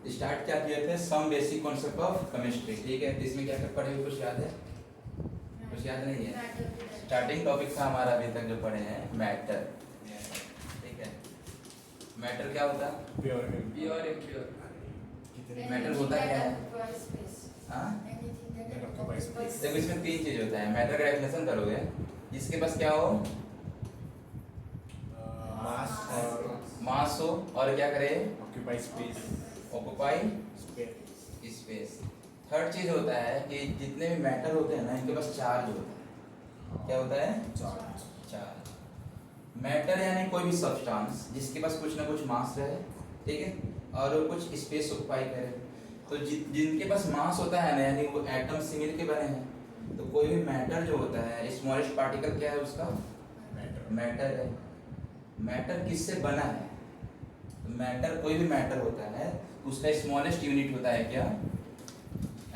Start क्या किए थे, some basic concept of chemistry, ठीक है। इसमें क्या क्या पढ़े हुए कुछ याद है? कुछ याद नहीं है? स्टार्टिंग टॉपिक था हमारा अभी तक जो पढ़े हैं मैटर, ठीक है। मैटर क्या होता है? Pure pure impure. मैटर होता क्या है? हाँ, देखो इसमें तीन चीज होता है। मैटर का डेफिनेशन करोगे, जिसके पास क्या हो, मास हो, और क्या करे, occupy space. Occupy space. Third चीज होता है कि जितने भी मैटर होते हैं ना, इनके पास चार्ज होता है। क्या होता है? चार्ज। मैटर यानी कोई भी सब्सटेंस जिसके पास कुछ ना कुछ मास रहे, ठीक है, और वो कुछ स्पेस ऑक्युपाई करे। तो जिनके पास मास होता है ना, यानी वो एटम से मिल के बने हैं, तो कोई भी मैटर जो होता है, स्मॉलेस्ट पार्टिकल क्या है उसका? मैटर है। मैटर किससे बना है? तो मैटर, कोई भी मैटर होता है उसका स्मॉलेस्ट यूनिट होता है क्या?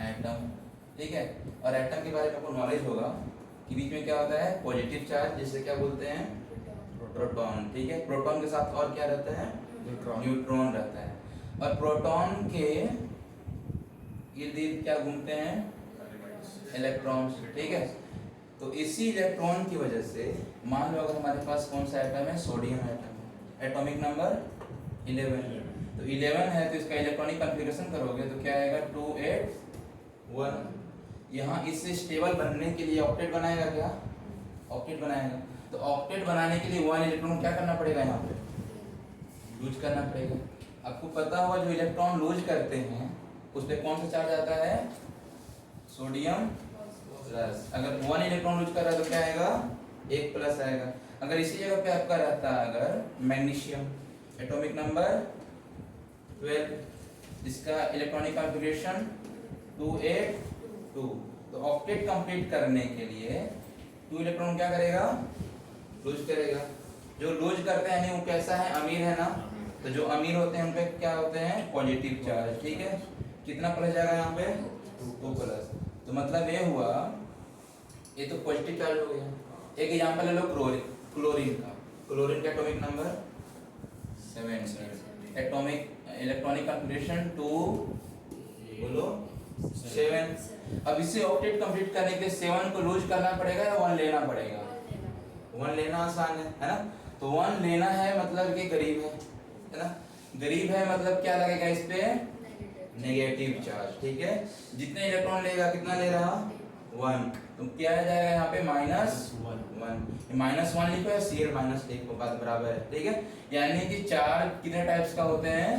एटम, ठीक है। और एटम के बारे में आपको नॉलेज होगा कि बीच में क्या होता है, पॉजिटिव चार्ज, जिसे क्या बोलते हैं? प्रोटॉन, ठीक है। प्रोटॉन के साथ और क्या रहता है? न्यूट्रॉन रहता है। और प्रोटॉन के इर्द गिर्द क्या घूमते हैं? इलेक्ट्रॉन्स, ठीक है। तो इसी इलेक्ट्रॉन की वजह से मान लो अगर हमारे पास कौन सा एटम है, सोडियम एटम है, एटॉमिक नंबर 11। तो 11 है, तो इसका इलेक्ट्रॉनिक कॉन्फ़िगरेशन करोगे तो क्या आएगा? 2 8 1। यहाँ इससे स्टेबल बनने के लिए ऑक्टेट बनाएगा क्या? ऑक्टेट बनाएगा। तो ऑक्टेट बनाने के लिए 1 इलेक्ट्रॉन क्या करना पड़ेगा? यहाँ पे लूज करना पड़ेगा। आपको पता होगा जो इलेक्ट्रॉन लूज करते हैं उस पर कौन सा चार्ज आता है? Sodium plus. अगर 1 इलेक्ट्रॉन लूज कर रहा है तो क्या आएगा? 1 प्लस आएगा। अगर इसी जगह पे आपका रहता है अगर मैग्नीशियम, एटॉमिक नंबर 12, इसका इलेक्ट्रॉनिक कॉन्फ़िगरेशन 2 8 2। तो ऑक्टेट कंप्लीट करने के लिए 2 इलेक्ट्रॉन क्या करेगा? लूज करेगा। जो लूज करते हैं वो कैसा है? अमीर है ना। तो जो अमीर होते हैं उन पे क्या होते हैं? पॉजिटिव चार्ज, ठीक है। कितना प्लस जाएगा यहाँ पे? 2 प्लस। तो मतलब ये हुआ, ये तो पॉजिटिव चार्ज हो गया। एक एग्जांपल ले लो क्लोरीन का। क्लोरीन का atomic number 7, atomic electronic configuration 2 बोलो 7। अब इसे ऑक्टेट कंप्लीट करने के लिए 7 को लूज करना पड़ेगा या 1 लेना पड़ेगा? 1 लेना आसान है ना। तो 1 लेना है मतलब कि गरीब है ना। गरीब है मतलब क्या लगेगा इस पे? नेगेटिव चार्ज, ठीक है। जितने इलेक्ट्रॉन लेगा, कितना ले रहा? 1। तो क्या आ जाएगा यहाँ पे? -1। -1 लिखो या Cl माइनस लिखो, बात बराबर है, ठीक है। यानी कि चार्ज कितने टाइप्स का होते हैं?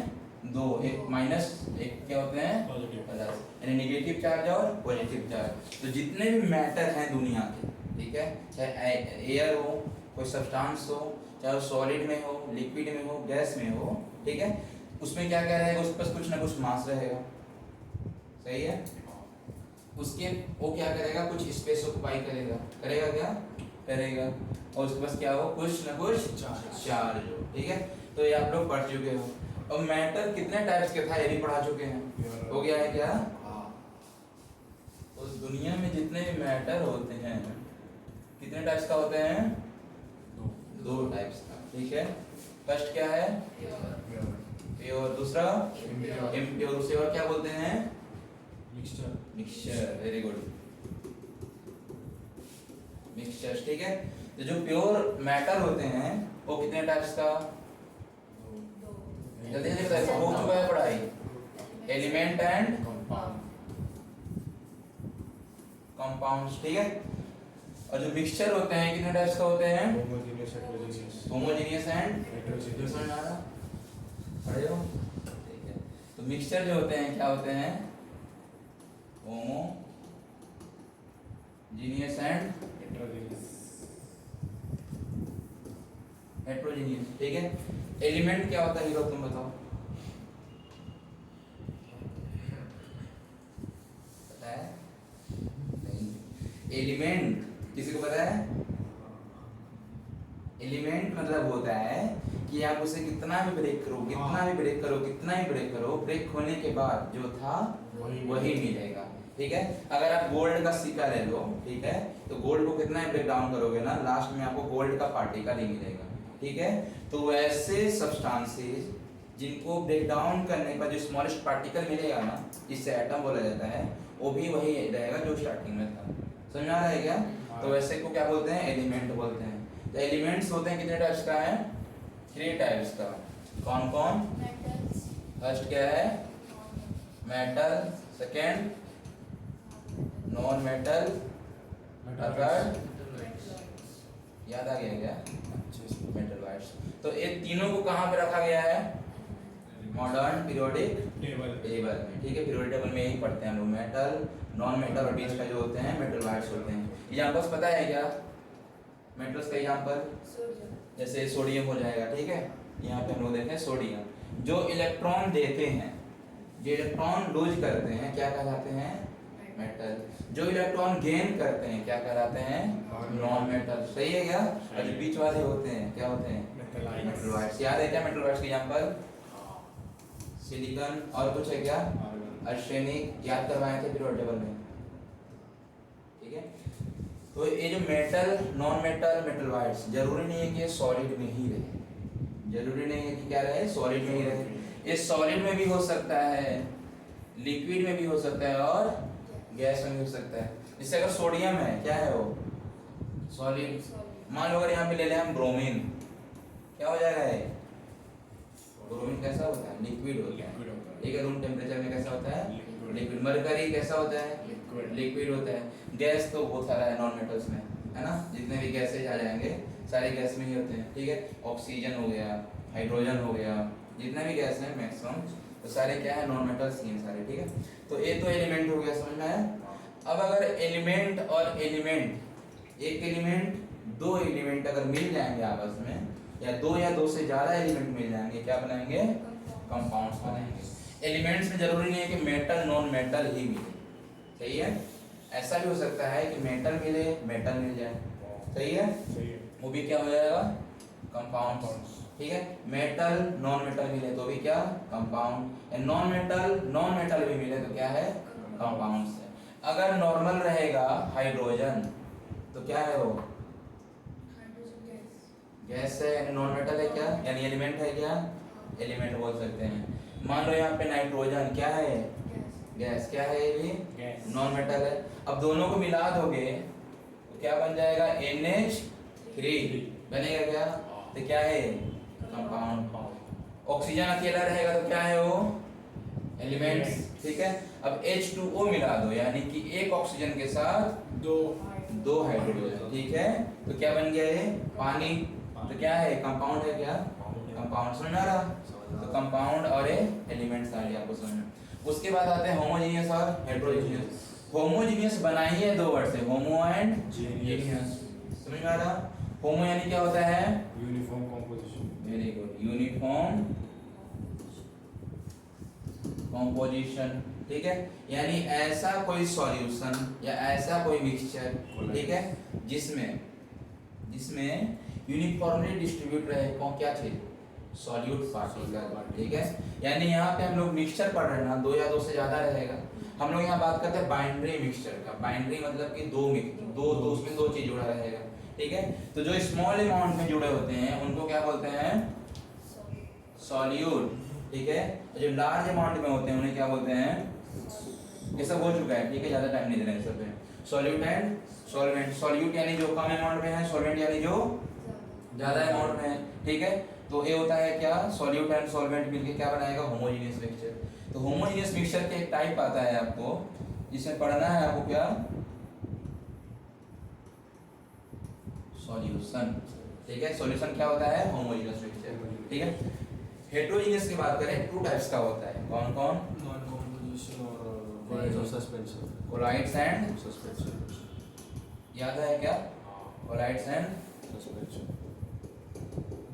2, एक माइनस, एक क्या होते हैं? प्लस, यानी नेगेटिव चार्ज और पॉजिटिव चार्ज। तो जितने भी मैटर हैं दुनिया के, ठीक है, चाहे एयर हो, कोई सब्सटेंस हो, चाहे सॉलिड में हो, लिक्विड में हो, गैस में हो, ठीक है, उसमें क्या क्या रहेगा? उसके पास कुछ ना कुछ मास रहेगा, सही है। उसके वो क्या करेगा? कुछ स्पेस ऑक्युपाई करेगा। करेगा क्या? करेगा। और उसके पास क्या हो? कुछ ना कुछ चार्ज हो, ठीक है। तो ये आप लोग पढ़ चुके हो। और मैटर कितने टाइप्स के था ये भी पढ़ा चुके हैं। हो गया है क्या? तो दुनिया में जितने भी मैटर होते हैं कितने टाइप्स का होते हैं? 2 टाइप्स का, ठीक है। फर्स्ट क्या है? प्योर। दूसरा इम्प्योर। उसे और क्या बोलते हैं? मिक्सचर। वेरी गुड, मिक्सचर, ठीक है। तो जो प्योर मैटर होते हैं वो कितने टाइप्स का? जल्दी जल्दी बताइए, हो चुका है पढ़ाई। एलिमेंट एंड कंपाउंड्स, ठीक है। और जो मिक्सचर होते हैं कितने टाइप्स का होते हैं? Homogeneous and heterogeneous. पढ़े हो, ठीक है। तो मिक्सचर जो होते हैं क्या होते हैं? होमोजीनियस एंड हेटेरोजेनियस, ठीक है। एलिमेंट क्या होता है हीरो, तुम बताओ। पता है? नहीं। एलिमेंट किसी को पता है? एलिमेंट मतलब होता है कि आप उसे कितना भी ब्रेक करो, कितना भी ब्रेक करो, कितना ही ब्रेक करो, ब्रेक होने के बाद जो था वही मिलेगा, ठीक है। अगर आप गोल्ड का सिक्का ले लो, ठीक है, तो गोल्ड को कितना ही ब्रेक डाउन करोगे ना, लास्ट में आपको गोल्ड का पार्टिकल ही मिलेगा, ठीक है। तो वैसे सब्सटेंसेस जिनको ब्रेक डाउन करने पर जो स्मॉलेस्ट पार्टिकल मिलेगा ना, जिससे एटम बोला जाता है, वो भी वही रहेगा जो स्टार्टिंग में था। समझ में आ रहा है क्या? तो वैसे को क्या बोलते हैं? एलिमेंट बोलते हैं। तो एलिमेंट्स होते हैं कितने टाइप्स का है? 3 टाइप्स का। कौन कौन? फर्स्ट क्या है? Metal, second non metal, third याद आ गया क्या? मेटलॉइड्स। तो ये तीनों को कहाँ पे रखा गया है? मॉडर्न पीरियोडिक टेबल में। ठीक है, पीरियोडिक टेबल में यही पढ़ते हैं हम लोग, मेटल, नॉन मेटल और बीच का जो होते हैं मेटलॉइड्स होते हैं। एग्जांपल्स पता है क्या मेटल्स का? एग्जांपल जैसे सोडियम हो जाएगा। ठीक है, यहाँ पे हम लोग देखें सोडियम, जो इलेक्ट्रॉन देते हैं, जो इलेक्ट्रॉन लूज करते हैं, क्या कहलाते हैं? मेटल। जो इलेक्ट्रॉन गेन करते हैं क्या कहलाते हैं? Non metal. सही है क्या? और जो बीच वाले होते हैं क्या होते हैं? मेटलॉइड्स। याद है क्या मेटलॉइड्स के एग्जांपल? सिलिकॉन और कुछ है क्या? आर्सेनिक, याद करवाए थे पीरियोडिक टेबल में। ठीक है, तो ये जो मेटल, नॉन मेटल, मेटलॉइड्स जरूरी नहीं है कि ये सॉलिड में ही रहे, जरूरी नहीं है कि क्या रहे? सॉलिड में ही रहे। ये सॉलिड में भी हो सकता है, लिक्विड में भी हो सकता है और गैस में भी हो सकता है। जैसे अगर सोडियम है, क्या है वो? सॉलिड। मान लो अगर यहाँ पे ले लें हम ब्रोमीन, क्या हो जाएगा ये? ब्रोमीन कैसा होता है? लिक्विड होता है। ठीक है, रूम टेम्परेचर में कैसा होता है? लिक्विड। मरकरी कैसा होता है? लिक्विड होता है। गैस तो बहुत सारा है नॉन मेटल्स में, है ना? जितने भी गैसेज आ जाएंगे सारे गैस में ही होते हैं। ठीक है, ऑक्सीजन हो गया, हाइड्रोजन हो गया, जितने भी गैस हैं मैक्सिमम, तो सारे क्या है? नॉन मेटल्स ही हैं सारे। ठीक है, तो ये तो एलिमेंट हो गया, समझ में आया? अब अगर एलिमेंट और एलिमेंट, एक एलिमेंट, दो एलिमेंट अगर मिल जाएंगे आपस में, या दो या दो से ज्यादा एलिमेंट मिल जाएंगे, क्या बनाएंगे? कंपाउंड्स बनाएंगे। एलिमेंट्स में जरूरी नहीं है कि मेटल नॉन मेटल ही मिले। सही है, ऐसा भी हो सकता है कि मेटल मिले, मेटल मिल जाए। सही है, वो भी क्या हो जाएगा? कंपाउंड्स। ठीक है, मेटल नॉन मेटल मिले तो भी क्या? Compound. Non metal non metal भी मिले तो क्या है? कंपाउंड्स है। अगर नॉर्मल रहेगा हाइड्रोजन तो क्या है वो? गैस है, यानी नॉन मेटल है क्या? यानी एलिमेंट है क्या? एलिमेंट बोल सकते हैं। मान लो यहाँ पे नाइट्रोजन क्या है? गैस। क्या है ये भी? नॉन मेटल है। अब दोनों को मिला दोगे तो क्या बन जाएगा? NH3 बनेगा क्या? तो क्या है? कंपाउंड। ऑक्सीजन अकेला रहेगा तो क्या है वो? एलिमेंट्स। ठीक है, अब H2O मिला दो, यानी कि एक ऑक्सीजन के साथ दो हाइड्रोजन। ठीक है, तो क्या बन गया ये? पानी। तो क्या है? कंपाउंड है क्या? कंपाउंड। समझ आ रहा? तो कंपाउंड और एलिमेंट्स आ गया आपको समझ में। उसके बाद आते हैं होमोजीनियस और हेटेरोजीनियस। होमोजीनियस बना ही है दो वर्ड से, होमो एंड जीनियस। समझ में आ रहा? होमो यानी क्या होता है? Uniform composition. Very good, uniform composition. ठीक है, यानी ऐसा कोई सॉल्यूशन या ऐसा कोई मिक्सचर, ठीक है, जिसमें यूनिफॉर्मली डिस्ट्रीब्यूट रहे कौन क्या चीज? Solute particle. ठीक है, यानी यहाँ पे हम लोग मिक्सचर पढ़ रहे हैं ना, दो या दो से ज्यादा रहेगा। हम लोग यहाँ बात करते हैं बाइनरी मिक्सचर का। बाइनरी मतलब कि दो उसमें दो चीज जुड़ा रहेगा। ठीक है, तो जो स्मॉल अमाउंट में जुड़े होते हैं उनको क्या बोलते हैं? सॉल्यूट। ठीक है, जो लार्ज अमाउंट में होते हैं उन्हें क्या बोलते हैं? ये सब हो चुका है। ठीक है, ज्यादा टाइम नहीं देना सब पे। Solute and solvent. सॉल्यूट यानी जो कम अमाउंट में है, सॉल्वेंट यानी जो ज्यादा अमाउंट में है। ठीक है, तो ये होता है क्या? सॉल्यूट एंड सॉल्वेंट मिलके क्या बनाएगा? Homogeneous mixture. तो होमोजेनियस मिक्सचर के एक टाइप आता है आपको, जिसमें पढ़ना है आपको क्या? सॉल्यूशन। ठीक है, सॉल्यूशन क्या होता है? Homogeneous mixture. ठीक है, हेटेरोजेनियस की बात करें, टू टाइप्स का होता है। कौन कौन? नॉन कंपोजिशन और सस्पेंशन। Colloids and suspension. याद है क्या? Colloids and suspension.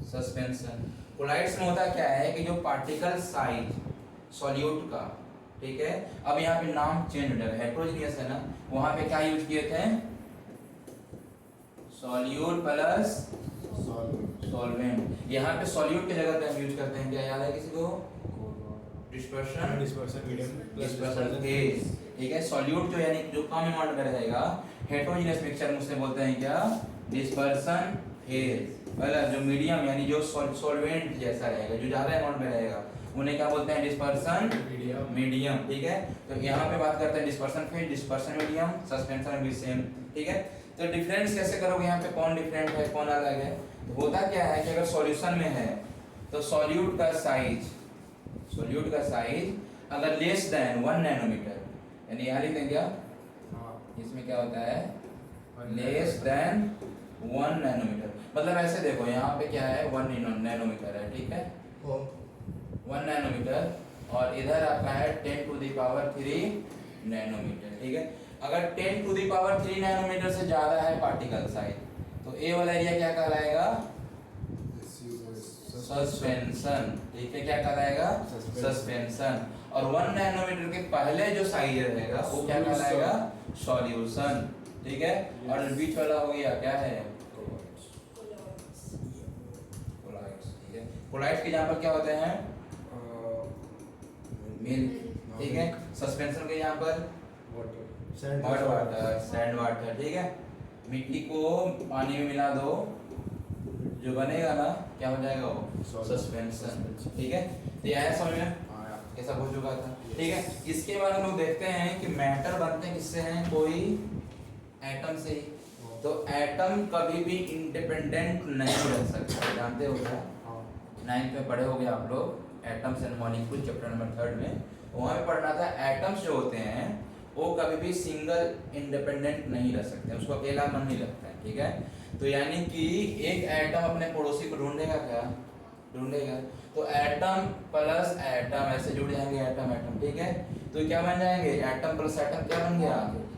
Suspension. Colloids में होता क्या है कि जो पार्टिकल साइज सॉल्यूट का, ठीक है, अब यहाँ पे नाम चेंज हो जाएगा। हेटेरोजेनियस है ना, वहां पे क्या यूज किए थे? Solute plus solvent. यहाँ पे सॉल्यूट की जगह पे हम यूज करते हैं क्या? याद है किसी को? Dispersion medium dispersion phase. ठीक है, सॉल्यूट जो यानी जो कम अमाउंट में रहेगा, हेटेरोजेनियस मिक्सचर में उसे बोलते हैं क्या? Dispersion phase. मतलब जो मीडियम यानी जो सॉल्वेंट जैसा रहेगा, जो ज़्यादा अमाउंट में रहेगा, उन्हें क्या बोलते हैं? Dispersion medium. ठीक है, तो यहाँ पे बात करते हैं डिस्पर्सन फिर, डिस्पर्सन मीडियम, सस्पेंशन भी सेम। ठीक है, तो डिफरेंस कैसे करोगे यहाँ पे? कौन डिफरेंट है कौन अलग है? तो होता क्या है कि अगर सॉल्यूशन में है तो सॉल्यूट का साइज अगर लेस देन 1 नैनोमीटर, यानी यहाँ लिख देंगे क्या? इसमें क्या होता है? Less than 1 nanometer. मतलब ऐसे देखो, यहाँ पे क्या है? 1 नैनोमीटर है। ठीक है, 1 नैनोमीटर, और इधर आपका है 10⁻³ नैनोमीटर। ठीक है, अगर 10⁻³ नैनोमीटर से ज्यादा है पार्टिकल साइज, तो ए वाला एरिया क्या कहलाएगा? सस्पेंशन। ठीक है, क्या कहलाएगा? सस्पेंशन। और 1 नैनोमीटर के पहले जो साइज रहेगा वो क्या कहलाएगा? सॉल्यूशन। ठीक है, और बीच वाला हो गया क्या है? कोलाइड्स। ठीक है, कोलाइड्स के यहाँ पर क्या होते हैं? मिल्क। ठीक है, सस्पेंशन के यहाँ पर हॉट वाटर, सैंड वाटर। ठीक है, मिट्टी को पानी में मिला दो, जो बनेगा ना क्या हो जाएगा? वो सस्पेंशन। ठीक है, तो यह समझ में कैसा हो चुका था। ठीक है, इसके बाद हम लोग देखते हैं कि मैटर बनते हैं किससे हैं? कोई एटम से ही। तो एटम कभी भी इंडिपेंडेंट नहीं रह सकता, जानते हो क्या? 9th में पढ़े होगे आप लोग, atoms and molecule, chapter number 3 में। वहाँ पे पढ़ना था एटम्स जो होते हैं वो कभी भी सिंगल इंडिपेंडेंट नहीं रह सकते, उसको अकेला मन नहीं लगता है। ठीक है, तो यानी कि एक एटम अपने पड़ोसी को ढूंढेगा क्या? ढूंढेगा। तो एटम प्लस एटम ऐसे जुड़ जाएंगे, एटम एटम। ठीक है, तो क्या बन जाएंगे? एटम प्लस एटम क्या बन गया?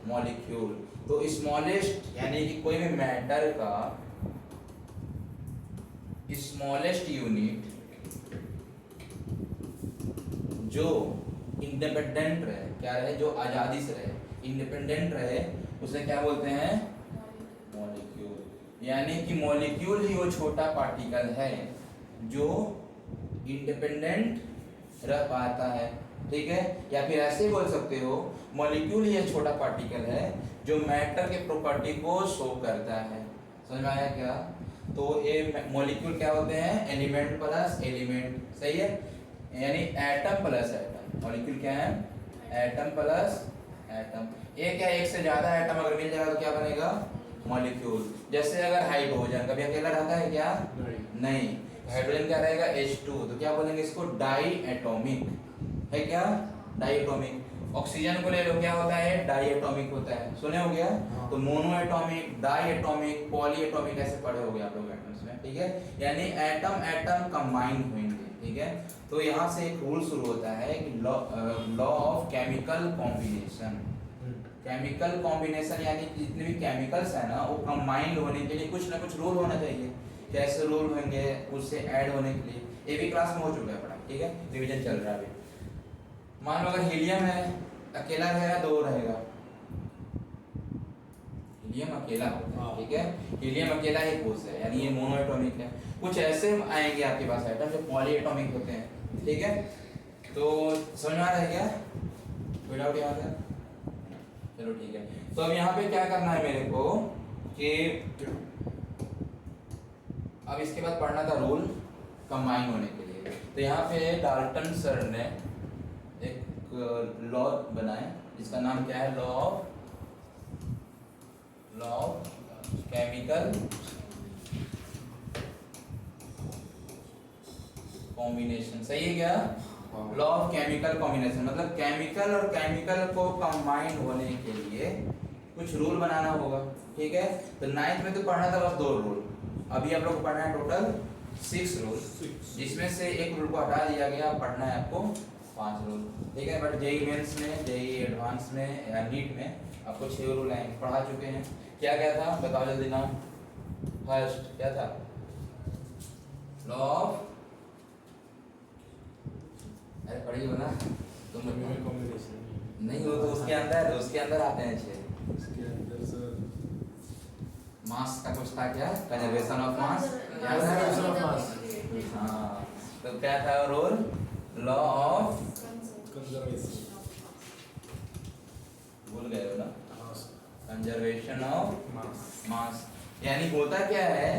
मॉलिक्यूल। तो स्मॉलेस्ट यानी कि कोई भी मैटर का स्मॉलेस्ट यूनिट जो इंडिपेंडेंट रहे, क्या रहे? जो आजादी से रहे, इंडिपेंडेंट रहे, उसे क्या बोलते हैं? मॉलिक्यूल। यानी कि मॉलिक्यूल ही वो छोटा पार्टिकल है जो इंडिपेंडेंट रह पाता है। ठीक है, या फिर ऐसे ही बोल सकते हो, मॉलिक्यूल ही एक छोटा पार्टिकल है जो मैटर के प्रॉपर्टी को शो करता है। समझ में आया क्या? तो ये मॉलिक्यूल क्या होते हैं? Element plus element. सही है, यानी एटम प्लस एटम। मॉलिक्यूल क्या है? Atom plus atom. एक या एक से ज्यादा एटम अगर मिल जाएगा तो क्या बनेगा? मॉलिक्यूल। जैसे अगर हाइड्रोजन कभी अकेला रहता है क्या? नहीं। हाइड्रोजन क्या रहेगा? H2, तो क्या बोलेंगे इसको? डाई एटॉमिक है क्या? Die atomic. ऑक्सीजन को ले लो, क्या होता है? डाई एटॉमिक होता है, सुने हो गया? तो monoatomic, diatomic, polyatomic ऐसे पढ़े होगे आप लोग एटम्स में। ठीक है, यानी एटम एटम कंबाइन होंगे। ठीक है, तो यहाँ से एक रूल शुरू होता है कि law of chemical combination. Chemical combination यानी जितने भी केमिकल्स है ना वो कंबाइंड होने के लिए कुछ ना कुछ रूल होना चाहिए। कैसे रूल होंगे? उससे ऐड होने के लिए। ये भी क्लास में हो चुका है पढ़ा। ठीक है, रिवीजन चल रहा है अभी। मान लो अगर हीलियम है, अकेला रहेगा, दो रहेगा। हीलियम अकेला होता है। ठीक है, हीलियम अकेला ही कोष है, यानी ये मोनो एटॉमिक है। कुछ ऐसे आएंगे आपके पास एटम जो पॉली एटॉमिक होते हैं। ठीक है, तो समझ में आ रहा है क्या? कोई डाउट यहाँ पे? चलो ठीक है, तो अब यहाँ पे क्या करना है मेरे को कि अब इसके बाद पढ़ना था रूल कंबाइन होने के लिए। तो यहाँ पे डाल्टन सर ने एक लॉ बनाया जिसका नाम क्या है? Law of chemical combination. सही है क्या? लॉ ऑफ केमिकल कॉम्बिनेशन मतलब केमिकल और केमिकल को कंबाइन होने के लिए कुछ रूल बनाना होगा। ठीक है, तो 9th में तो पढ़ना था बस 2 रूल, अभी आप लोग को पढ़ना है टोटल 6 रूल, जिसमें से एक रूल को हटा दिया गया, पढ़ना है आपको 5 रूल। ठीक है, बट जेई मेंस में, जेई एडवांस में या नीट में आपको 6 रूल आएंगे, पढ़ा चुके हैं। क्या क्या था बताओ जल्दी नाम। फर्स्ट क्या था? लॉ ऑफ, अरे पढ़ी हो ना तुम? नहीं हो तो उसके अंदर आते हैं 6। उसके अंदर सर मास का कुछ था क्या? Conservation of mass. Conservation of मास। हाँ, तो क्या था रूल? Law of conservation. भूल गए हो ना? Conservation of mass. मास। यानी होता क्या है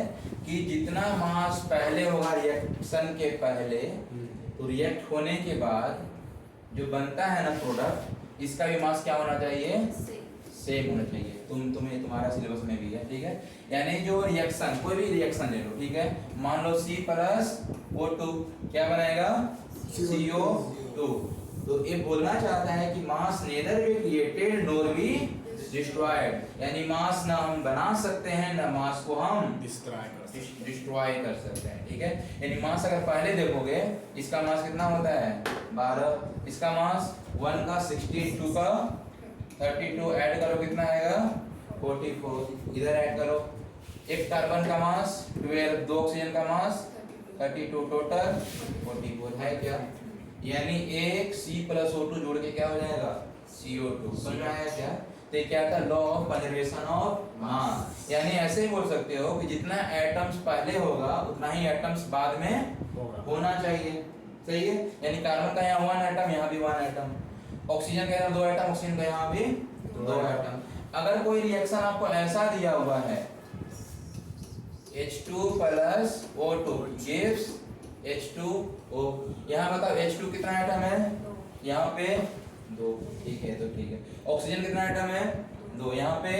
कि जितना मास पहले होगा रिएक्शन के पहले, तो रिएक्ट होने के बाद जो बनता है ना प्रोडक्ट, इसका भी मास क्या होना चाहिए? सेम होना चाहिए। तुम्हें तुम्हारा सिलेबस में भी है, ठीक है। यानी जो रिएक्शन, कोई भी रिएक्शन ले लो, ठीक है। मान लो C प्लस O2 क्या बनाएगा? CO2। तो ये बोलना चाहता है कि mass neither be created nor be destroyed, यानी मास ना हम बना सकते हैं ना मास को हम डिस्ट्रॉय कर सकते हैं, ठीक है। यानी मास अगर पहले देखोगे, इसका मास कितना होता है? 12। इसका मास 1 का 16, 2 का 32, ऐड करो कितना आएगा? 44। इधर ऐड करो, एक कार्बन का मास 12, 2 ऑक्सीजन का मास 32, टोटल 44 है क्या? यानी एक C प्लस O2 जोड़ के क्या हो जाएगा? CO2। समझ में आया क्या? तो ये क्या था? लॉ ऑफ कंजर्वेशन ऑफ मास। यानी ऐसे ही बोल सकते हो कि जितना एटम्स पहले होगा उतना ही एटम्स बाद में होना चाहिए, सही है। यानी कार्बन का यहाँ 1 एटम, यहाँ भी 1 एटम, ऑक्सीजन का यहाँ 2 एटम, ऑक्सीजन का यहाँ भी 2 एटम। अगर कोई रिएक्शन आपको ऐसा दिया हुआ है H2 plus O2 gives H2O, यहाँ बताओ H2 कितना एटम है? यहाँ पे 2, ठीक है। तो ठीक है, ऑक्सीजन कितना एटम है? 2, यहाँ पे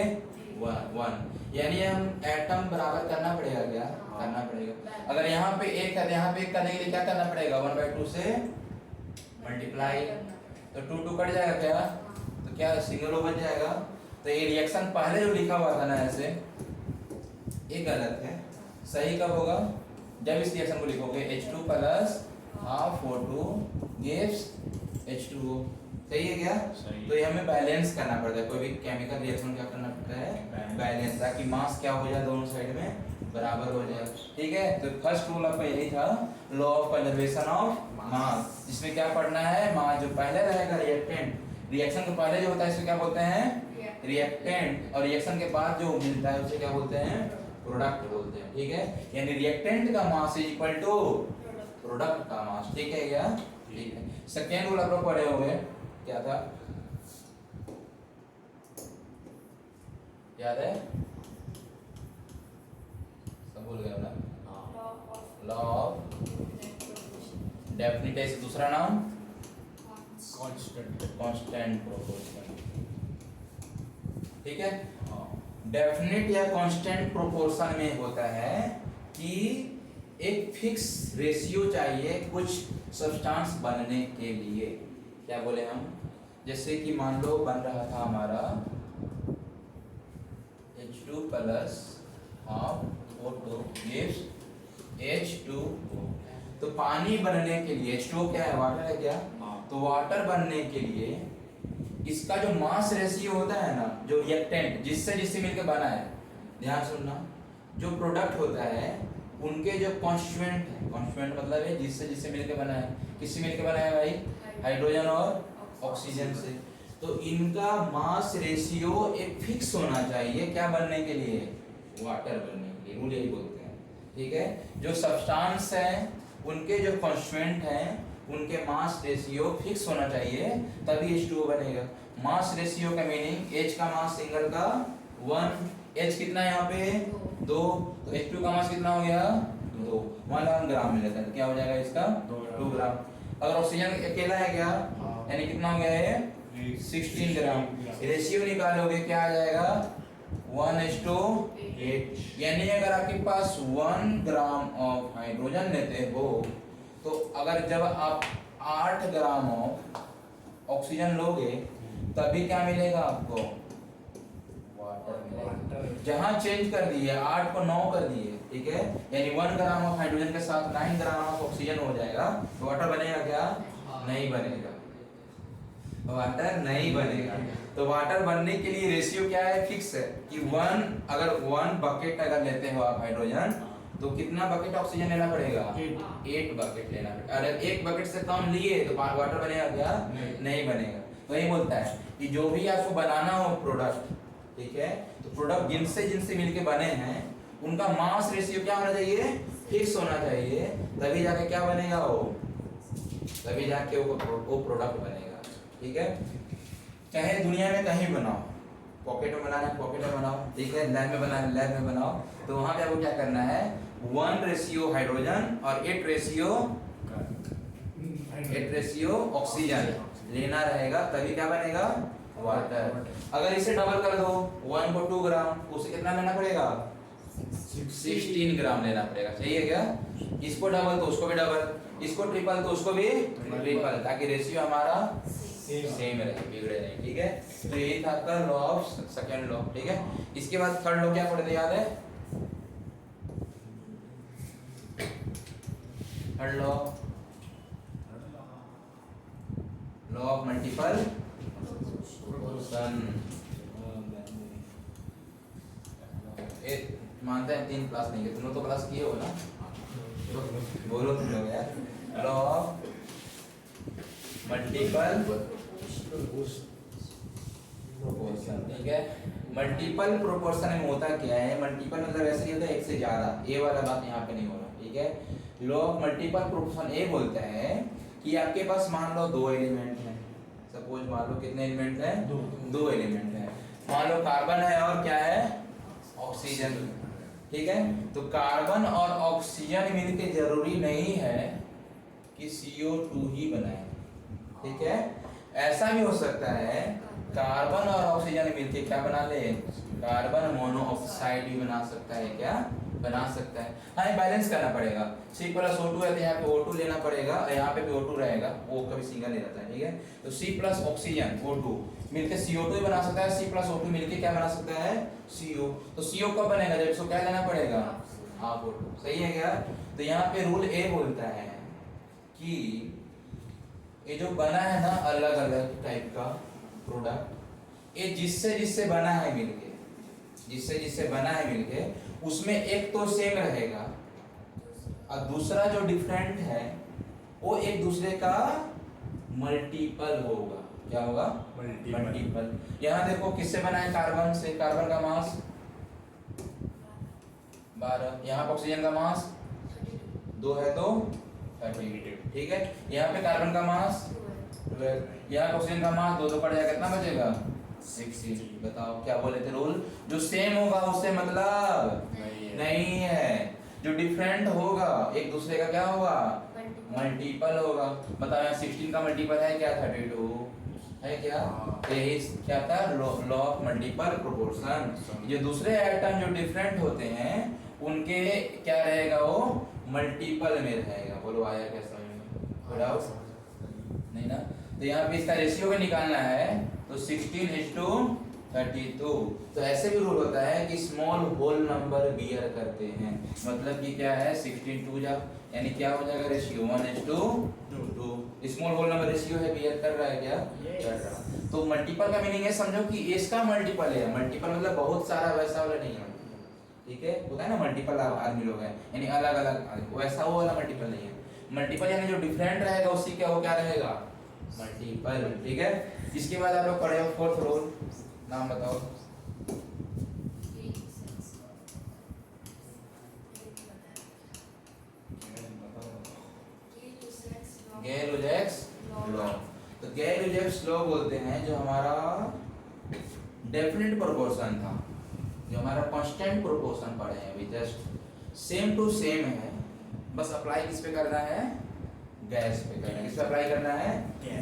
1। यानी हम एटम बराबर करना पड़ेगा क्या? करना पड़ेगा। अगर यहाँ पे 1 है तो यहाँ पे 1 करने के लिए क्या करना पड़ेगा? 1/2 से मल्टीप्लाई, तो 2 2 कट जाएगा क्या? तो क्या सिंगल ओ बच जाएगा। तो ये रिएक्शन पहले जो लिखा हुआ था ना ऐसे, ये गलत है। सही कब होगा? जब इस रिएक्शन को लिखोगे H2 plus half O2 gives H2O। सही है क्या? तो ये हमें बैलेंस करना पड़ता है। कोई भी केमिकल रिएक्शन क्या करना पड़ता है? बैलेंस, ताकि मास क्या हो जाए? दोनों साइड में बराबर हो जाए, ठीक है। तो फर्स्ट रूल आपका यही था, लॉ ऑफ कंजर्वेशन ऑफ मास, जिसमें क्या पढ़ना है? मास जो पहले रहेगा रिएक्टेंट, रिएक्शन के पहले जो होता है इसे क्या बोलते हैं? रिएक्टेंट। और रिएक्शन के बाद जो मिलता है उसे क्या बोलते हैं? प्रोडक्ट बोलते हैं, ठीक है। यानी रिएक्टेंट का mass is equal to product का मास, ठीक है क्या? ठीक है। सेकेंड रूल आप लोग पढ़े होंगे, क्या था? याद है? सब भूल गए ना? लॉ ऑफ डेफिनिट, दूसरा नाम कांस्टेंट प्रोपोर्शन, ठीक है। डेफिनिट या कांस्टेंट प्रोपोर्शन में होता है कि एक फिक्स रेशियो चाहिए कुछ सब्सटेंस बनने के लिए। क्या बोले हम? जैसे कि मान लो बन रहा था हमारा H2 plus half O2 gives H2O। तो पानी बनने के लिए, H2O क्या है? वाटर है क्या? तो वाटर बनने के लिए इसका जो मास रेशियो होता है ना, जो रिएक्टेंट जिससे मिलकर बना है, ध्यान सुनना, जो प्रोडक्ट होता है उनके जो कॉन्स्टिट्यूएंट है, कॉन्स्टिट्यूएंट मतलब है जिससे मिलकर बना है। किससे मिलकर बना है भाई? हाइड्रोजन और ऑक्सीजन से। तो इनका मास रेशियो एक फिक्स होना चाहिए, क्या बनने के लिए? वाटर बनने के लिए। रूल यही बोलते हैं, ठीक है। जो सब्सटेंस है उनके जो कॉन्स्टिट्यूएंट हैं उनके मास रेशियो फिक्स होना चाहिए, तभी H2O बनेगा। मास रेशियो का मीनिंग H का मास सिंगल का 1, H कितना है यहाँ पे? 2, तो H2 का मास कितना हो गया? 2। 1 ग्राम में लेता है तो क्या हो जाएगा इसका? 2 ग्राम। अगर ऑक्सीजन अकेला है क्या, यानी कितना हो गया है? 16 ग्राम। रेशियो निकालोगे क्या आ जाएगा? 1:8। यानी अगर आपके पास 1 ग्राम ऑफ हाइड्रोजन लेते हो, तो अगर जब आप 8 ग्राम ऑफ ऑक्सीजन लोगे तभी क्या मिलेगा आपको? वाटर मिलेगा। जहां चेंज कर दिए 8 को 9 कर दिए, ठीक है, यानी 1 ग्राम ऑफ हाइड्रोजन के साथ 9 ग्राम ऑफ ऑक्सीजन हो जाएगा, तो वाटर बनेगा क्या? नहीं बनेगा, वाटर नहीं बनेगा। तो वाटर बनने के लिए रेशियो क्या है? फिक्स है कि 1, अगर 1 बकेट अगर लेते हो आप हाइड्रोजन, तो कितना बकेट ऑक्सीजन लेना पड़ेगा? 8 बकेट लेना पड़ेगा। अगर 1 बकेट से कम लिए तो वाटर बनेगा क्या? नहीं बनेगा। तो ये बोलता है कि जो भी आपको बनाना हो प्रोडक्ट, ठीक है, तो प्रोडक्ट जिनसे मिलके बने हैं उनका मास रेशियो क्या होना चाहिए? फिक्स होना चाहिए, तभी जाके क्या बनेगा वो, तभी जाके वो प्रोडक्ट बनेगा, ठीक है। चाहे दुनिया में कहीं बनाओ, पॉकेट में बनाना है पॉकेट में बनाओ, ठीक है, लैब में बनाना है लैब में बनाओ। तो वहां पे आपको क्या करना है, 1 रेशियो हाइड्रोजन और 8 रेशियो ऑक्सीजन लेना रहेगा, तभी क्या बनेगा, वाटर। अगर इसे डबल कर दो, 1 को 2 ग्राम, उसे कितना लेना पड़ेगा, 16 ग्राम लेना पड़ेगा, सही है क्या। इसको डबल तो उसको भी डबल, इसको ट्रिपल तो उसको भी ट्रिपल, ताकि रेशियो हमारा सेम रहे, बिगड़े नहीं, ठीक है। तो यही था आपका लॉ ऑफ सेकंड लॉ, ठीक है। इसके बाद थर्ड लॉ क्या पढ़े थे, याद है, third law of multiple proportion. मानते हैं 3 क्लास नहीं किए, तुम लोग तो क्लास किए हो ना, बोलो तुम लोग यार, लॉ ऑफ मल्टीपल प्रोपोर्शन, ठीक है। मल्टीपल प्रोपोर्शन में होता क्या है, मल्टीपल मतलब ऐसे नहीं होता एक से ज्यादा, ये वाला बात यहाँ पे नहीं हो रहा, ठीक है। लॉ ऑफ मल्टीपल प्रोपोर्शन ये बोलता है कि आपके पास मान लो 2 एलिमेंट हैं, सपोज मान लो कितने एलिमेंट हैं, 2 एलिमेंट हैं, मान लो कार्बन है और क्या है, ऑक्सीजन, ठीक है। तो कार्बन और ऑक्सीजन मिलके जरूरी नहीं है कि CO2 ही बनाए, ठीक है। ऐसा भी हो सकता है कार्बन और ऑक्सीजन मिलके क्या बना ले, कार्बन मोनोऑक्साइड भी बना सकता है, क्या बना सकता है। हाँ, ये बैलेंस करना पड़ेगा, C+O2 है तो यहाँ पे O2 लेना पड़ेगा, यहाँ पे भी O2 रहेगा, वो कभी सिंगल नहीं रहता है, ठीक है। तो C+ ऑक्सीजन O2 मिलके CO2 ही बना सकता है, C+O2 मिलके क्या बना सकता है, CO। तो CO कब बनेगा, जब इसको क्या लेना पड़ेगा, हाफ O2, सही है क्या। तो यहाँ पे रूल ए बोलता है कि ये जो बना है ना अलग अलग टाइप का प्रोडक्ट, ये जिससे जिससे बना है मिलके, जिससे जिससे बना है मिलके, उसमें एक तो सेम रहेगा और दूसरा जो डिफरेंट है वो एक दूसरे का मल्टीपल होगा, क्या होगा, मल्टीपल। यहाँ देखो किससे बना है, कार्बन से, कार्बन का मास 12, यहाँ पर ऑक्सीजन का मास 2 है तो 30, ठीक है। यहाँ पे कार्बन का मास 12, यहाँ ऑक्सीजन का मास 2 पड़ जाएगा, कितना बचेगा, 16। बताओ क्या बोले थे रूल, जो सेम होगा उससे मतलब नहीं है, जो डिफरेंट होगा एक दूसरे का क्या होगा, मल्टीपल होगा। बताओ यहाँ 16 का मल्टीपल है क्या, 32 है क्या, यही क्या था लॉ ऑफ मल्टीपल प्रोपोर्शन। जो दूसरे एटम जो डिफरेंट होते हैं उनके क्या रहेगा, वो मल्टीपल में रहेगा। बोलो आया क्या समझ में, नहीं ना। तो यहाँ पे इसका रेशियो भी निकालना है, तो 16:32। तो ऐसे भी रूल होता है कि स्मॉल होल नंबर बियर करते हैं, मतलब कि क्या है 16 2 जा, यानी क्या हो जाएगा ratio 1:2। Small whole number ratio है, बियर कर रहा है क्या, कर रहा। तो मल्टीपल का मीनिंग है, समझो कि इसका मल्टीपल है, मल्टीपल मतलब बहुत सारा, वैसा वाला नहीं है, ठीक है। होता है ना मल्टीपल आदमी लोग हैं, यानी अलग अलग, वैसा वो वाला मल्टीपल नहीं है। मल्टीपल यानी जो डिफरेंट रहेगा उसी क्या वो क्या रहेगा, मल्टीपल, ठीक है। इसके बाद आप लोग पढ़े हो 4th रूल, नाम बताओ। गेल-लुजैक्स लॉ। तो गेल-लुजैक्स लॉ बोलते हैं जो हमारा डेफिनेट प्रोपोर्शन था, जो हमारा कांस्टेंट प्रोपोर्शन पढ़े हैं अभी, जस्ट सेम टू सेम है, बस अप्लाई किस पे करना है, गैस पे करना है। किस पे अप्लाई करना है,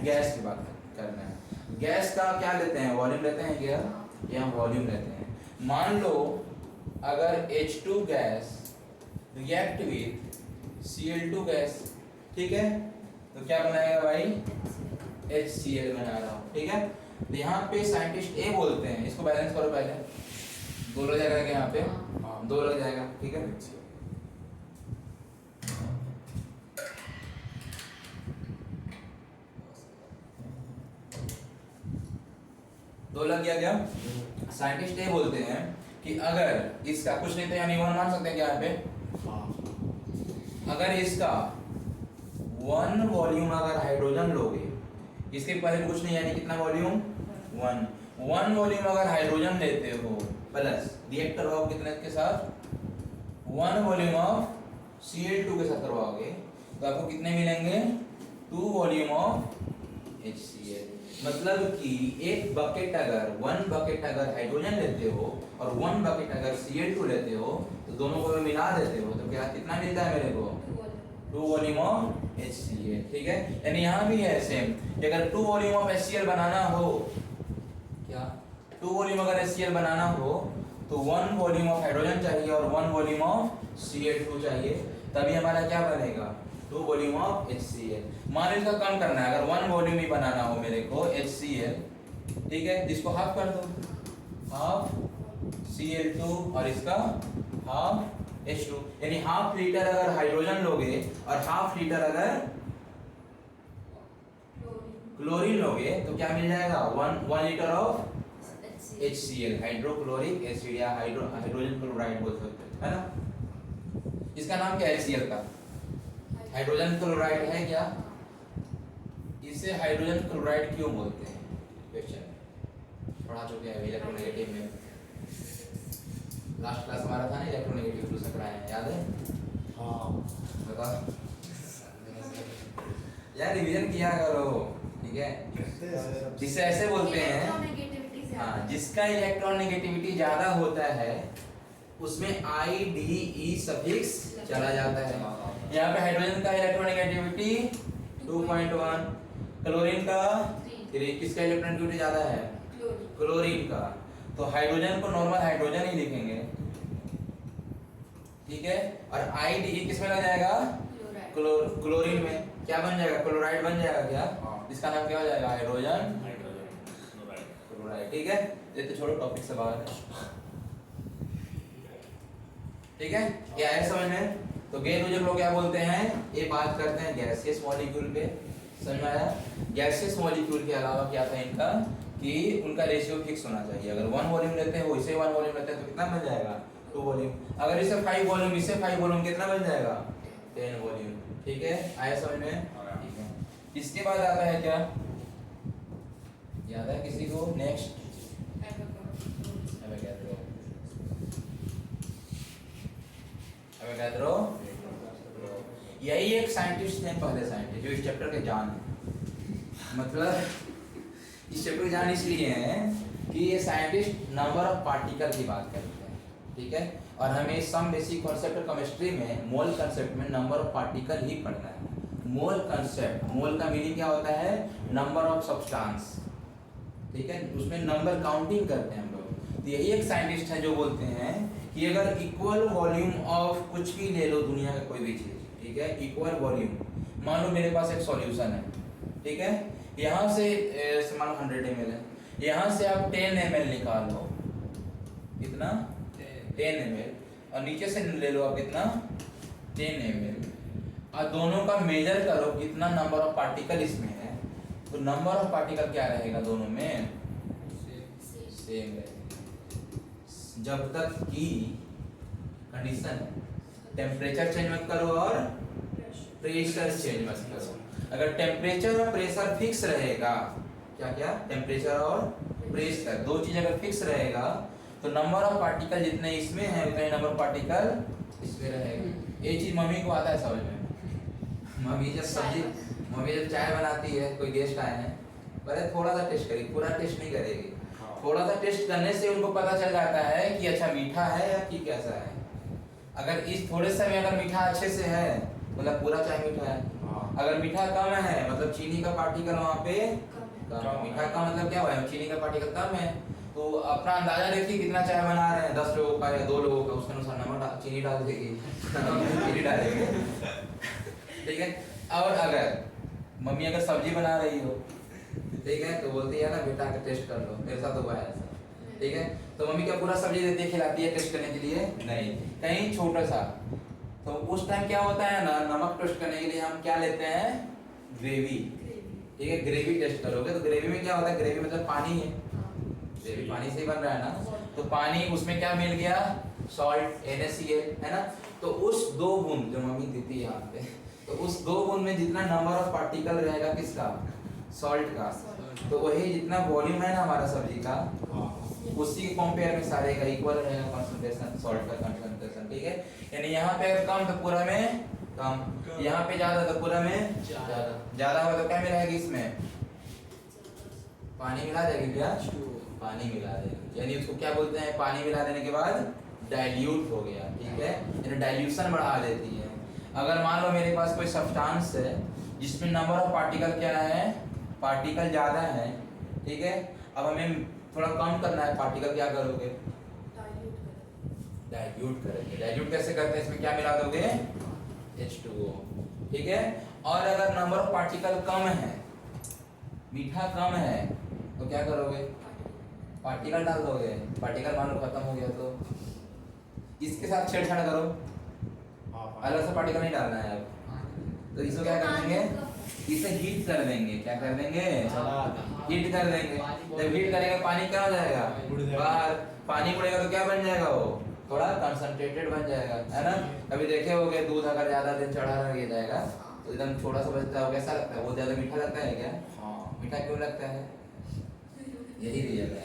गैस की बात करना है। गैस का क्या लेते हैं, वॉल्यूम लेते हैं क्या, यहाँ वॉल्यूम लेते हैं। मान लो अगर H2 gas react with Cl2 gas, ठीक है, तो क्या बनाएगा भाई, HCl बना रहा हूँ, ठीक है। तो यहाँ पे साइंटिस्ट ए बोलते हैं, इसको बैलेंस करो पहले, 2 लग जाएगा क्या यहाँ पे, हाँ 2 लग जाएगा, ठीक है। दो लग गया क्या। साइंटिस्ट ये बोलते हैं कि अगर इसका कुछ नहीं तो यानी 1 मान सकते हैं क्या यहाँ पे, अगर इसका 1 वॉल्यूम अगर हाइड्रोजन लोगे, इसके पहले कुछ नहीं यानी कितना वॉल्यूम 1 वॉल्यूम अगर हाइड्रोजन लेते हो प्लस रिएक्ट करवाओ कितने के साथ, 1 वॉल्यूम ऑफ Cl2 के साथ करवाओगे तो आपको कितने मिलेंगे, 2 वॉल्यूम ऑफ HCl। मतलब कि एक बकेट अगर 1 बकेट अगर हाइड्रोजन लेते हो और 1 बकेट अगर Cl2 लेते हो तो दोनों को मिला देते हो तो क्या कितना मिलता है मेरे को 2 वॉल्यूम ऑफ HCl। ठीक है, यानी यहाँ भी है सेम कि अगर 2 वॉल्यूम ऑफ HCl बनाना हो, क्या 2 वॉल्यूम अगर HCl बनाना हो तो 1 वॉल्यूम ऑफ हाइड्रोजन चाहिए और 1 वॉल्यूम ऑफ Cl2 चाहिए, तभी हमारा क्या बनेगा 2 वॉल्यूम ऑफ HCl। मान लो इसका कम करना है, अगर 1 वॉल्यूम ही बनाना हो मेरे को HCl, ठीक है, जिसको हाफ कर दो, हाफ Cl2 और इसका हाफ H2, यानी हाफ लीटर अगर हाइड्रोजन लोगे और हाफ लीटर अगर क्लोरीन लोगे तो क्या मिल जाएगा 1 litre of HCl, hydrochloric acid या हाइड्रोजन क्लोराइड बोल सकते हैं, है ना। इसका नाम क्या है HCl का? हाइड्रोजन क्लोराइड है क्या? इसे हाइड्रोजन क्लोराइड क्यों बोलते हैं? क्वेश्चन पढ़ा चुके हैं इलेक्ट्रोनेगेटिव में, लास्ट क्लास हमारा था ना इलेक्ट्रोनेगेटिव दूसरा कराया है, याद है? हाँ बताओ यार, रिवीजन किया करो, ठीक है। जिसे ऐसे बोलते हैं, हाँ, जिसका इलेक्ट्रॉन नेगेटिविटी ज्यादा होता है उसमें IDE सफिक्स चला जाता है। यहाँ पे हाइड्रोजन का इलेक्ट्रॉन नेगेटिविटी 2.1, क्लोरीन का 3, किसका इलेक्ट्रॉन नेगेटिविटी ज्यादा है? क्लोरीन का। तो हाइड्रोजन को नॉर्मल हाइड्रोजन ही लिखेंगे, ठीक है, और IDE किस में लग जाएगा? क्लोरीन में। क्या बन जाएगा? क्लोराइड बन जाएगा क्या? इसका नाम क्या हो जाएगा? Hydrogen chloride. ठीक है, ये तो छोड़ो, टॉपिक से बाहर है, ठीक है। क्या है समझ में? तो गैर ऊर्जा लोग क्या बोलते हैं, ये बात करते हैं गैसियस मॉलिक्यूल पे, समझ में आया? गैसियस मॉलिक्यूल के अलावा क्या था इनका कि उनका रेशियो फिक्स होना चाहिए। अगर 1 वॉल्यूम लेते हैं, इसे 1 वॉल्यूम लेते हैं तो कितना बन जाएगा? 2 वॉल्यूम। अगर इसे 5 वॉल्यूम, इसे 5 वॉल्यूम, कितना बन जाएगा? 10 वॉल्यूम। ठीक है, आया समझ में? ठीक है। इसके बाद आता है क्या, याद है किसी को? Next Avogadro. यही एक साइंटिस्ट थे, पहले साइंटिस्ट जो इस चैप्टर के जान है। मतलब इस चैप्टर के जान इसलिए हैं कि ये साइंटिस्ट नंबर ऑफ पार्टिकल की बात करते हैं, ठीक है। और हमें सम बेसिक कॉन्सेप्ट केमिस्ट्री में मोल कंसेप्ट में नंबर ऑफ पार्टिकल ही पढ़ना है। मोल कंसेप्ट, मोल का मीनिंग क्या होता है? नंबर ऑफ सब्सटेंस, ठीक है, उसमें नंबर काउंटिंग करते हैं हम लोग। तो यही एक साइंटिस्ट है जो बोलते हैं कि अगर इक्वल वॉल्यूम ऑफ कुछ भी ले लो, दुनिया का कोई भी चीज, ठीक है, इक्वल वॉल्यूम, मान लो मेरे पास एक सॉल्यूशन है, ठीक है, यहाँ से मान लो 100 ml है, यहाँ से आप 10 ml निकाल लो, कितना? 10 ml, और नीचे से ले लो आप कितना? 10 ml, और दोनों का मेजर करो कितना नंबर ऑफ पार्टिकल इसमें है, तो नंबर ऑफ पार्टिकल क्या रहेगा दोनों में? सेम रहेगा, जब तक कि कंडीशन टेम्परेचर चेंज मत करो और प्रेशर चेंज मत करो। अगर टेम्परेचर और प्रेशर फिक्स रहेगा, क्या क्या? टेम्परेचर और प्रेशर, दो चीज अगर फिक्स रहेगा तो नंबर ऑफ पार्टिकल जितने इसमें है उतने नंबर ऑफ पार्टिकल इसमें रहेगा। ये चीज मम्मी को आता है समझ में। मम्मी जब चाय बनाती है, कोई गेस्ट आए हैं, पहले थोड़ा सा टेस्ट करेगी, पूरा टेस्ट नहीं करेगी, थोड़ा सा टेस्ट करने से उनको पता चल जाता है कि अच्छा मीठा है या कि कैसा है। अगर इस थोड़े से में अगर मीठा अच्छे से है मतलब पूरा चाय मीठा है, अगर मीठा कम है मतलब चीनी का पार्टिकल वहाँ पे कम। मीठा का मतलब क्या हुआ? चीनी का पार्टिकल कम है, तो अपना अंदाजा देखिए कितना चाय बना रहे हैं, 10 लोगों का या 2 लोगों का, उसके अनुसार नमक चीनी डाल देगी चीनी डालेंगे, ठीक है। और अगर मम्मी अगर सब्जी बना रही हो, ठीक है, तो बोलती है ना बेटा का टेस्ट कर लो, मेरे साथ हुआ है ऐसा, ठीक है। तो मम्मी क्या पूरा सब्जी देती है, खिलाती है टेस्ट करने के लिए? नहीं, कहीं छोटा सा। तो उस टाइम क्या होता है ना, नमक टेस्ट करने के लिए हम क्या लेते हैं? ग्रेवी, ठीक है। ग्रेवी टेस्ट करोगे तो ग्रेवी में क्या होता है? ग्रेवी मतलब पानी है, ग्रेवी पानी से ही बन रहा है ना, तो पानी उसमें क्या मिल गया? सॉल्ट, NaCl, है ना। तो उस 2 बूंद जो मम्मी देती है यहाँ पे, तो उस 2 बूंद में जितना नंबर ऑफ पार्टिकल रहेगा किसका? सॉल्ट का, तो वही जितना वॉल्यूम है ना हमारा सब्जी का, उसी के कंपेयर में सारे का इक्वल रहेगा कंसंट्रेशन, सॉल्ट का कंसंट्रेशन, ठीक है। यानी यहाँ पे कम तो पूरा में कम, यहाँ पे ज्यादा तो पूरा में ज्यादा, ज्यादा हो तो क्या मिलेगा इसमें? पानी मिला देगी क्या? पानी मिला देगी, यानी उसको क्या बोलते हैं? पानी मिला देने के बाद डाइल्यूट हो गया, ठीक है, यानी डाइल्यूशन बढ़ा देती है। अगर मान लो मेरे पास कोई सब्सटेंस है जिसमें नंबर ऑफ पार्टिकल क्या है? पार्टिकल ज़्यादा है, ठीक है। अब हमें थोड़ा कम करना है पार्टिकल, क्या करोगे? डाइल्यूट करेंगे। डाइल्यूट कैसे करते हैं? इसमें क्या मिला दोगे? H2O, ठीक है। और अगर नंबर ऑफ पार्टिकल कम है, मीठा कम है, तो क्या करोगे? पार्टिकल डाल दोगे। पार्टिकल मान लो खत्म हो गया तो इसके साथ छेड़छाड़ करो, अलग से पार्टिकल नहीं डालना है अब। तो इसको क्या कर देंगे? इसे हीट कर देंगे। क्या कर देंगे? हीट कर देंगे। जब हीट करेगा पानी क्या हो जाएगा? बाहर। पानी उड़ेगा तो क्या बन जाएगा? वो थोड़ा कंसंट्रेटेड बन जाएगा, है ना। कभी देखे होगे दूध अगर ज्यादा दिन चढ़ा रह जाएगा तो एकदम थोड़ा सा बचता है, कैसा लगता है? वो ज्यादा मीठा लगता है क्या? हाँ, मीठा क्यों लगता है? यही रीजन है,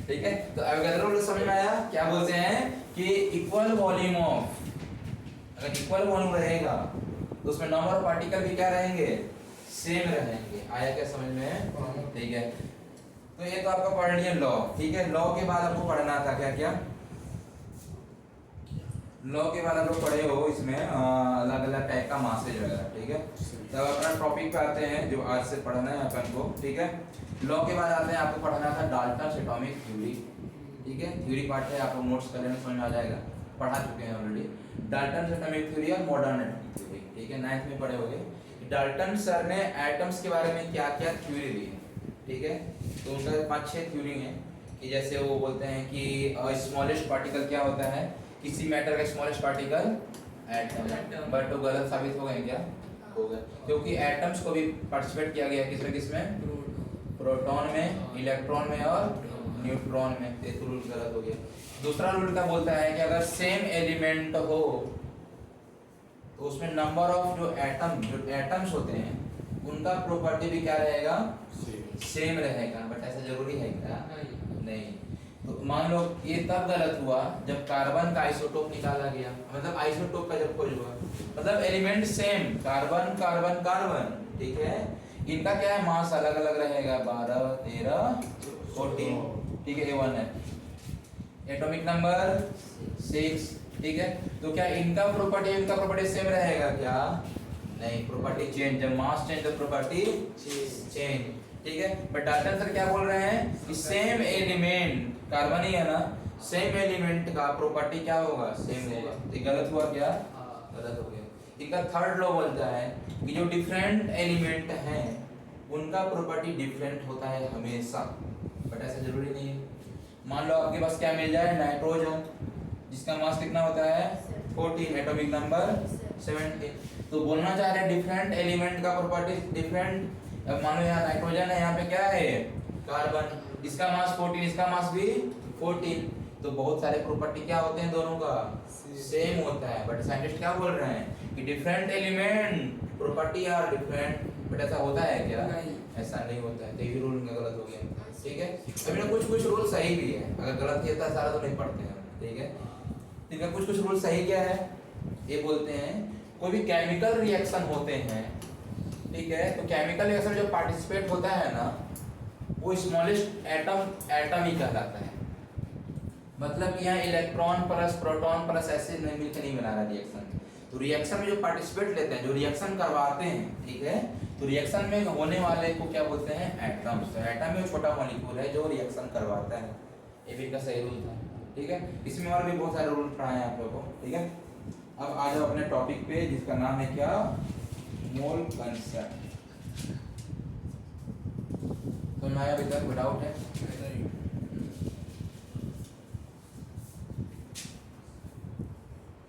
ठीक है। तो अवोगाद्रो रूल समझ में आया? क्या बोलते हैं कि इक्वल वॉल्यूम ऑफ, अगर इक्वल वॉल्यूम रहेगा तो उसमें नंबर ऑफ पार्टिकल भी क्या रहेंगे? सेम रहेंगे। आया क्या समझ में? ठीक है। तो ये तो आपका पढ़ लिया लॉ, ठीक है। लॉ के बाद आपको पढ़ना था क्या क्या? लॉ के बाद आप लोग पढ़े हो इसमें अलग अलग टाइप का मासेज वगैरह, ठीक है। तब अपना टॉपिक पे आते हैं जो आज से पढ़ना है अपन को, ठीक है। लॉ के बाद आते हैं, आपको पढ़ना था डाल्टन्स एटॉमिक थ्योरी, ठीक है। थ्योरी पार्ट है, आपको नोट्स कर लेना, समझ में आ जाएगा, पढ़ा चुके हैं ऑलरेडी। डाल्टन्स एटॉमिक थ्योरी और मॉडर्न एटॉमिक थ्योरी, ठीक है, 9th में पढ़े होंगे। डाल्टन सर ने एटम्स के बारे में क्या क्या थ्योरी दी, ठीक है। तो उनका 5-6 थ्योरी है कि जैसे वो बोलते हैं कि स्मॉलेस्ट पार्टिकल क्या होता है? किसी मैटर का स्मॉलेस्ट पार्टिकल एटम। बट वो गलत साबित हो गए क्या? हो गए, क्योंकि एटम्स को भी पार्टिसिपेट किया गया किसमें किसमें? प्रोटॉन में, इलेक्ट्रॉन में और न्यूट्रॉन में। ये तो रूल गलत हो गया। दूसरा रूल क्या बोलता है कि अगर सेम एलिमेंट हो तो उसमें नंबर ऑफ जो एटम्स होते हैं उनका प्रॉपर्टी भी क्या रहेगा? सेम रहेगा। बट ऐसा जरूरी है क्या? नहीं। तो मान लो ये तब गलत हुआ जब कार्बन का आइसोटोप निकाला गया, मतलब आइसोटोप का जब खोज हुआ, मतलब element same, carbon carbon carbon, ठीक है। इनका क्या है? मास अलग अलग रहेगा, 12 13 14, ठीक है। A1 है, एटॉमिक नंबर 6, ठीक है। तो क्या इनका प्रॉपर्टी सेम रहेगा क्या? नहीं, प्रॉपर्टी चेंज। जब मास चेंज तो प्रॉपर्टी चेंज, ठीक है। बट डाल्टन सर क्या बोल रहे हैं कि सेम एलिमेंट, कार्बन ही है ना, सेम एलिमेंट का प्रॉपर्टी क्या होगा? सेम होगा। तो गलत हुआ क्या? गलत हो गया। इनका थर्ड लॉ बोलता है कि जो डिफरेंट एलिमेंट हैं उनका प्रॉपर्टी डिफरेंट होता है हमेशा, बट ऐसा जरूरी नहीं है। मान लो आपके पास क्या मिल जाए? नाइट्रोजन, जिसका मास कितना होता है? 14, एटॉमिक नंबर 17। तो बोलना चाह रहे हैं डिफरेंट एलिमेंट का प्रॉपर्टी डिफरेंट। अब मान लो यहाँ नाइट्रोजन है, यहाँ पे क्या है? कार्बन, इसका मास 14, इसका मास भी 14। तो बहुत सारे प्रॉपर्टी क्या होते हैं? दोनों का सेम होता है। बट साइंटिस्ट क्या बोल रहे हैं कि different element property are different. But ऐसा होता है क्या? ऐसा नहीं होता है। तो ये रूल इनका गलत हो गया, ठीक है। अभी ना कुछ रूल सही भी है, अगर गलत किया था सारा तो नहीं पढ़ते हैं, ठीक है। इनका कुछ रूल सही क्या है? ये बोलते हैं कोई भी केमिकल रिएक्शन होते हैं, ठीक है, तो केमिकल रिएक्शन जो पार्टिसिपेट होता है ना वो स्मॉलेस्ट एटम ही कहलाता है। मतलब कि यहाँ इलेक्ट्रॉन प्लस प्रोटॉन प्लस ऐसे नहीं मिलकर नहीं बना रहा रिएक्शन। तो रिएक्शन में जो पार्टिसिपेट लेते हैं, जो रिएक्शन करवाते हैं, ठीक है, तो रिएक्शन में होने वाले को क्या बोलते हैं? एटम्स। तो एटम में छोटा मॉलिक्यूल है जो रिएक्शन करवाता है। ये भी का सही रूल था, ठीक है। इसमें और भी बहुत सारे रूल पढ़ाए हैं आप लोगों को, ठीक है। अब आ जाओ अपने टॉपिक पे जिसका नाम है क्या? मोल कंसेप्ट। तो नया अभी तक डाउट है?